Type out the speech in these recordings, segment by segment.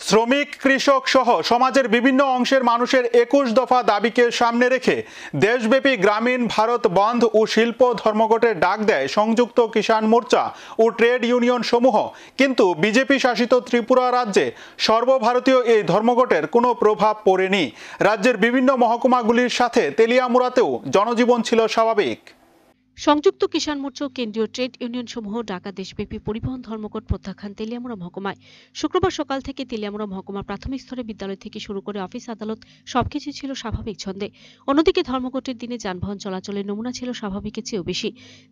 শ্রমিক, কৃষক সহ সমাজের বিভিন্ন অংশের মানুষের ২১ দফা দাবিকে সামনে রেখে দেশব্যাপী গ্রামীণ ভারত বন্ধ ও শিল্প ধর্মঘটের ডাক দেয় সংযুক্ত কিষাণ মোর্চা ও ট্রেড ইউনিয়ন সমূহ। কিন্তু বিজেপি শাসিত ত্রিপুরা রাজ্যে সর্বভারতীয় এই ধর্মঘটের কোনো প্রভাব পড়েনি। রাজ্যের বিভিন্ন মহকুমাগুলির সাথে তেলিয়ামুড়াতেও জনজীবন ছিল স্বাভাবিক। সংযুক্ত কিষাণ মোর্চা ও কেন্দ্রীয় ট্রেড ইউনিয়ন সমূহ ঢাকা দেশব্যাপী পরিবহন ধর্মঘট প্রত্যাখ্যান তেলিয়ামুড়া মহকুমায়। শুক্রবার সকাল থেকে তেলিয়ামুড়া মহকুমার প্রাথমিক স্তরে বিদ্যালয় থেকে শুরু করে অফিস আদালত সবকিছু ছিল স্বাভাবিক ছন্দে। অন্যদিকে ধর্মঘটের দিনে যানবাহন চলাচলের নমুনা ছিল স্বাভাবিকের চেয়েও বেশি।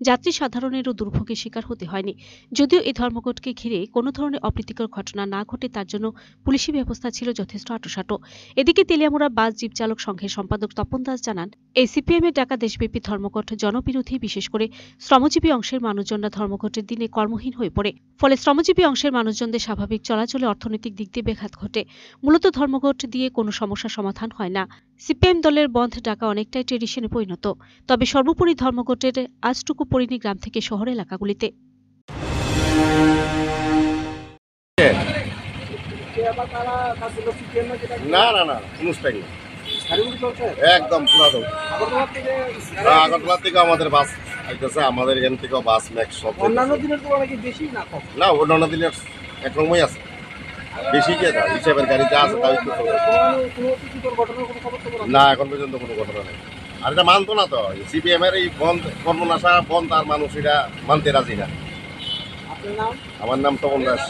যাত্রী সাধারণেরও দুর্ভোগের শিকার হতে হয়নি। যদিও এই ধর্মঘটকে ঘিরে কোনো ধরনের অপ্রীতিকর ঘটনা না ঘটে তার জন্য পুলিশি ব্যবস্থা ছিল যথেষ্ট আঁটোসাঁটো। এদিকে তেলিয়ামুড়া বাস জীব চালক সংঘের সম্পাদক তপন দাস জানান, এই সিপিএম এর ডাকা দেশব্যাপী ধর্মঘট জনবিরোধী, বিশেষ করে শ্রমজীবী অংশের মানুষজনরা ধর্মঘটের দিনে কর্মহীন হয়ে পড়ে। ফলে শ্রমজীবী অংশের মানুষজনদের স্বাভাবিক চলাচলে অর্থনৈতিক দিক দিয়ে ব্যাঘাত ঘটে। মূলত ধর্মঘট দিয়ে কোনো সমস্যার সমাধান হয় না। সিপিএম দলের বন্ধ ডাকা অনেকটাই ট্রেডিশনে পরিণত। তবে সর্বোপরি ধর্মঘটের আজটুকু পড়েনি গ্রাম থেকে শহর এলাকাগুলিতে। না না না অনুষ্ঠান একদম পুরা আগরতলা থেকে আমাদের বাস আইতেছে, আমাদের এখান থেকে বাস ম্যাক্স সব। অন্যান্য দিনের তুলনায় বেশি না কম? না, অন্যান্য দিনের একরকমই আছে, বেশি কে দাও হিসাবের গাড়ি যা আছে তাই না, এখন পর্যন্ত কোনো ঘটনা নেই। আর এটা মানতো না তো সিপিএম এর এই বন্ধ, কর্মনাশা বন্ধ, আর মানুষ এটা মানতে রাজি না। আমার নাম তপন দাস,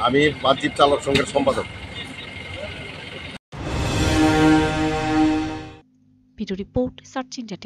আমি বাস জীব চালক সংঘের সম্পাদক। Video report search India.